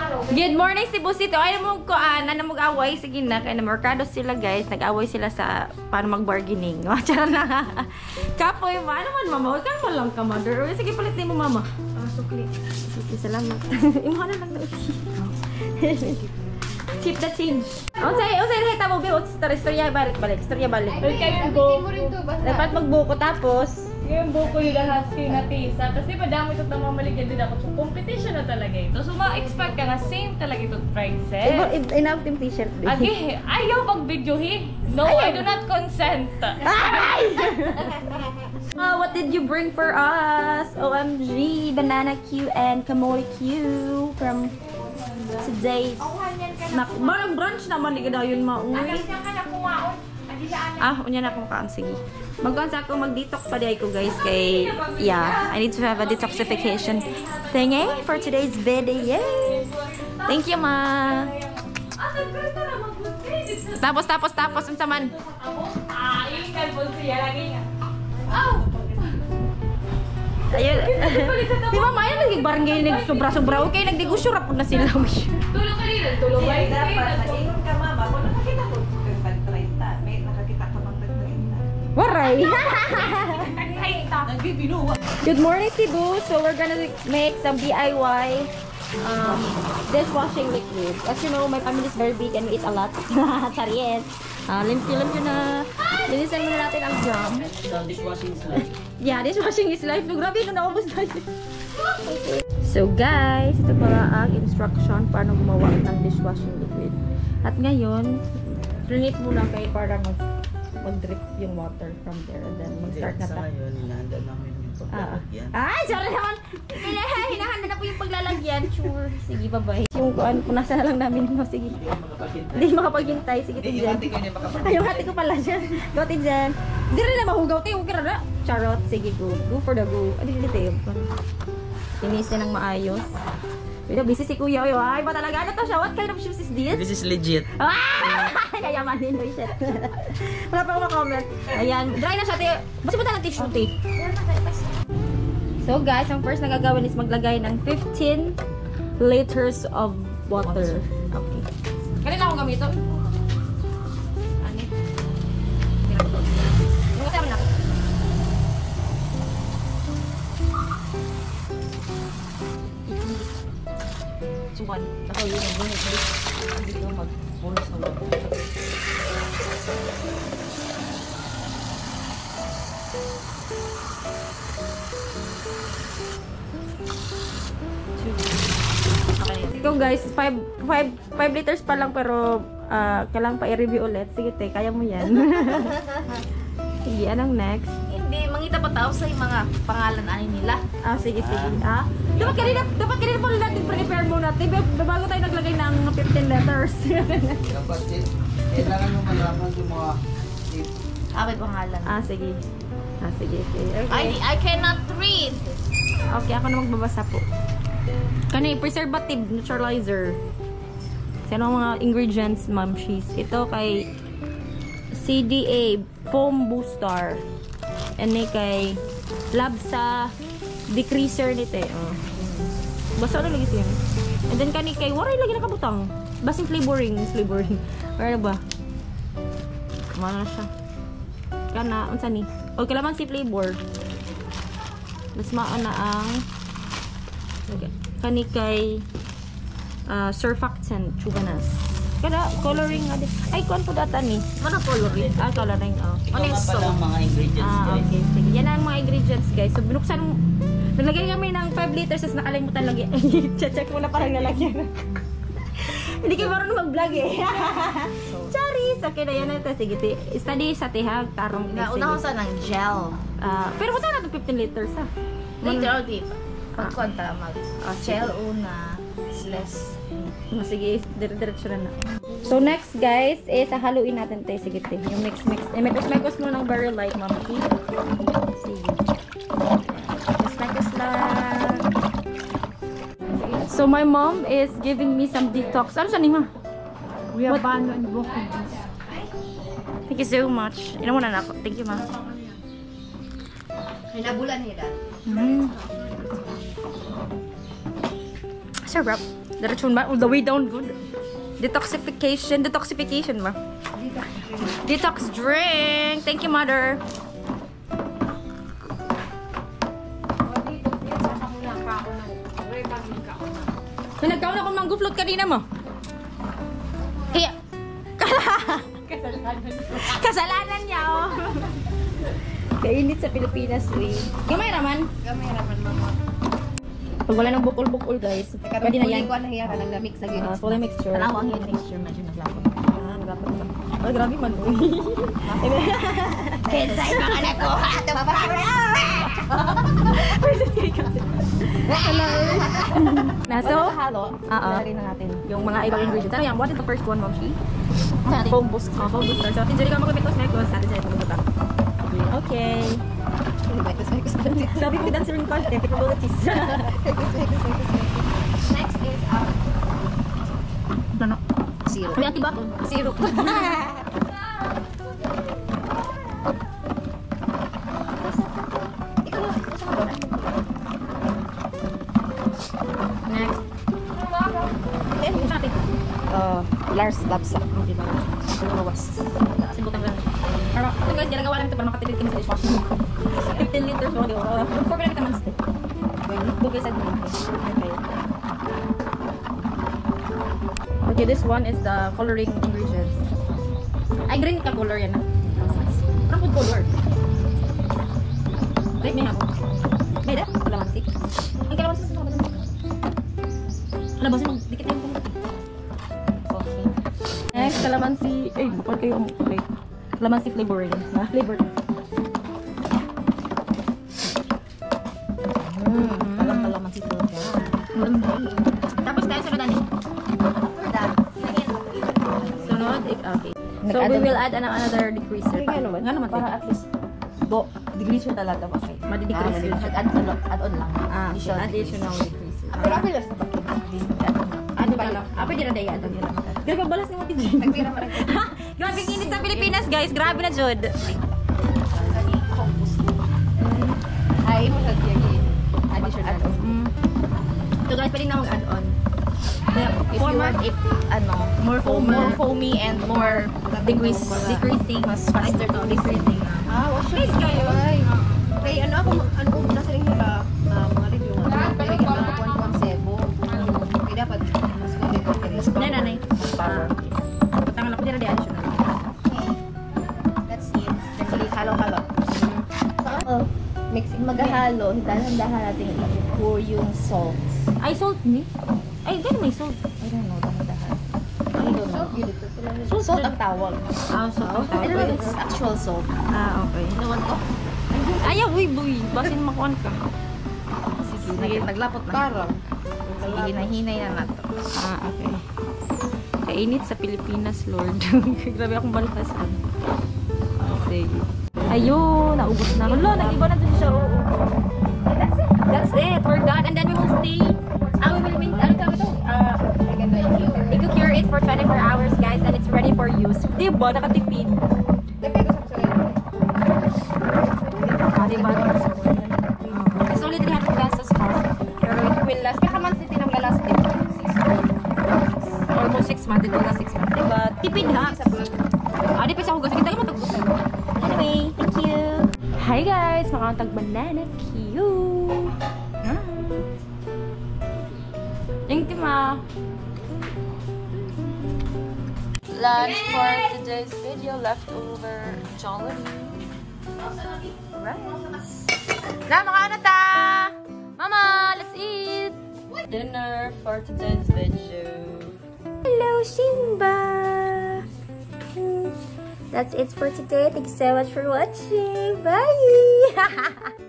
Good morning si Busito. Ay mo ko mag-away sige na kay na merkado sila guys. Nag-away sila sa paano mag-bargaining. Chara na. Kapoy mo ano man mama, kan mo lang ka mother. Sige palit mo mama. Sukli. Sige salamat. Imo na lang daw. Keep the change. Unsay nakita mo ba istorya balik. Istorya balik. Kaya go. Dapat magbuko tapos Yung buko nila husky na tisa. Kasi madami ito na mamaligyan din ako. So, competition na talaga ito. So, ma-expect ka nga same talaga itong prices. enough team t-shirt din. Agi, ayaw pag-videohin. No, I do not consent. What did you bring for us? OMG, Banana Q and Kamoy Q from today's snack. Barang brunch naman, di ka daw yun mauwi. Unya na akong kaan, sige. Mag-gonsa ako, mag-detox pa di ko guys kay, yeah, I need to have a detoxification thingy for today's video. Yay! Thank you, ma. Tapos, unsa man? Ingkan po siya lagi nga. Ayun. Di ba, Maya, naging barangay nag-sobra-sobra. Okay, nagdegosyo rapod na sila. Tulong ka rin. Tulong ba? Maingon ka, mama. Kung nakakita ko, tag-30. May nakakita ka bang tag-30? Waray! Nagbibinuwa. Good morning, Cebu. So, we're gonna make some DIY dishwashing liquid. As you know, my family is very big and we eat a lot. Charies. Limpyo na. Linisan muna natin ang drum. Dishwashing is life. Yeah, dishwashing is life. No, grabe, no, naubos na yun. Okay. So, guys, ito pala ang instruction paano gumawa ng dishwashing liquid. At ngayon, rinit muna kayo para mag-drip yung water from there. And then, mag-start na tayo. Ngayon, hinahanda namin yung paglalagyan. Ay, sorry naman. Hinahanda na po yung paglalagyan. Sure. Sige, bye-bye. Yung punasan na lang namin. No, sige. Hindi makapaghintay. Sige, Hindi, yung hati ko niya makapagintay. Ay, yung hati ko pala dyan. Gote dyan. Hindi rin na mahugaw tayo. Huwag na. Charot. Sige, go. Go for the go. Hindi tayo. Tinisin ng maayos. Wait, busy si Kuya. Ay, ba talaga? Ano to siya? What kind of shoes is this? This is legit. Kayamanin mo shit. Wala pa akong makomment. Ayan. Dry na siya, te. Basta mo tayo ng tissue, te. So, guys, ang first na gagawin is maglagay ng 15 liters of water. Okay. Kanina akong gamiton. Ano? Yung kasi na. Suwan. Ako yun ang buhay. Hindi ko mag-bonus ng water. Ito guys, 5 liters pa lang pero kailangan pa i-review ulit. Sige te, kaya mo yan. Sige, anong next? Hindi, mangita pa tao sa mga pangalan ani nila. Sige. Dapat kanina po natin prepare muna. Bago tayo naglagay ng 15 letters. Dapat kailangan mo malaman yung mga tip. May pangalan. Sige. Sige. Okay. I cannot read. Okay, ako na magbabasa po. Preservative neutralizer. Sino ang mga ingredients, ma'am? Ito kay CDA foam booster. And kay Labsa decreaser nito. Basta na lagi siya. And then kay waray lagi nakabutang. Basing flavoring. Para ba? Mana siya. Kana unsa ni? O kailangan si flavor. Mas maana ang kay surfactant chuganas. Kada coloring nga din. Ay kon po data ni. Mana coloring? Coloring. Ano yung mga ingredients guys? Okay, sige. Yan ang mga ingredients guys. So binuksan nalagay kami ng 5 liters tapos nakalimutan lagi. Check mo na parang nalagyan. Hindi kayo marunong mag-vlog eh. Charis! Okay na yan ito. Sige, study sa tihag. Tarong. Nauna ko sa ng gel. Pero punta natin 15 liters ha. Later, di ba? Pagkonta mag-gel una. Less. Sige, diretso na. So next guys is haluin natin tayo. Sige, yung mix. Mekos mo ng very light, mama. Sige. Mekos lang. So my mom is giving me some detox. Ano siya ni ma? We are banned and broken. Thank you so much. Ina muna na ako. Thank you, ma. Hinabulan nila. Sarap. Diretsyon ba? All the way down, good. Detoxification ba? Detox drink. Thank you, mother. Nagkaon ako mango float kanina mo. Kaya, kasalanan niya, oh. Kainit sa Pilipinas, uy. Gamay raman, mama. Pag wala ng bukol-bukol, guys. Pwede na yan. Ko na hiya ka nang mix lagi. Full mixture. Tanaw ang yung mixture, medyo naglapot. Naglapot ba? Oh, grabe man, uy. Kesa yung mga anak ko, ha? Ito, maparami. So, halo. Lari na natin. yung mga ibang ingredients. Ano yan? What is the first one, Mom Shi? Foam booster. Foam booster. So, tinjari ka magkapit sa necklace. Natin siya ito magkapit. Okay. Sabi ko dancer in content, capabilities. Next is Ano? syrup. May antiba? Syrup. Next. Natin. Lars Lapsa. Okay, bawas. Sibutan lang. Pero, ito guys, ginagawa namin ito para makatipid kami sa dishwasher. 15 liters mo. For pala kita man-stick. Bugay sa dito. Okay. Okay, this one is the coloring ingredients. Ay, green ka color yan, ha? Parang food color. Right, may hapon. May da? Kalamansi. Ang kalamansi sa kalamansi. Kalamansi, magdikit na yung kalamansi. Okay. Next, kalamansi. Eh, bukod kayo ang plate. Kalamansi flavoring. Flavor. Kalamansi talaga. Tapos tayo sunodan eh. Sunod, okay. So we will add another decreaser. Nga naman. Para at least degreaser talaga ba kayo? Madi-decrease yun. Add-on lang. Additional decreaser. Pero ako lang sa bakit. Ano ba lang? Pwede na daya. Grabe, balas ni mo TV. Nagpira mo rin. Grabe init sa Pilipinas, guys. Grabe na, Jod. Ay, mo sa theory. Additional. So guys, pwede na mag-add-on. If you want it, more foamy and more decreasing. Mas faster to decreasing. What's Nice kayo. Kaya ako nasa rin nila mga review nga. Kaya kita ko ang sebo. Kaya dapat mas kulit. Nanay. Patangan ako dito di additional. Let's see. Halo-halo. Mixing maghahalo. Dahan-dahan natin i-pour yung salt. Ay, salt ni? Ay, gano'n may salt. I don't know. Dahan-dahan. I don't know. Salt ang tawag. Salt. I don't know if it's actual salt. Okay. Nawan ko? Ayaw, uy. Basin makuhan ka. Sige, naglapot na. Parang. Sige, hinahinay na nato. Okay. Kainit sa Pilipinas, Lord. Grabe akong balitasan. Sige. Ayun, naubos na. Wala, nag-iba na dun siya. That's it. We're done. And then we will stay. We will cure it for 24 hours, guys. And it's ready for use. Diba? Nakatipid. Diba? It's only 300 pesos cost. Pero it will last. Kaya kaman city nang lalast din. Almost 6 months. Ito na 6 months. Diba? Tipid ha? Di pa siya hugas. Kita ka matagpusan. Anyway, thank you. Hi guys! Makakantag banana Q. Thank you, ma. Lunch for today's video. Leftover Jollibee. Rice. Na, makaano ta? Mama, let's eat. Dinner for today's video. Hello, Simba. That's it for today. Thank you so much for watching. Bye.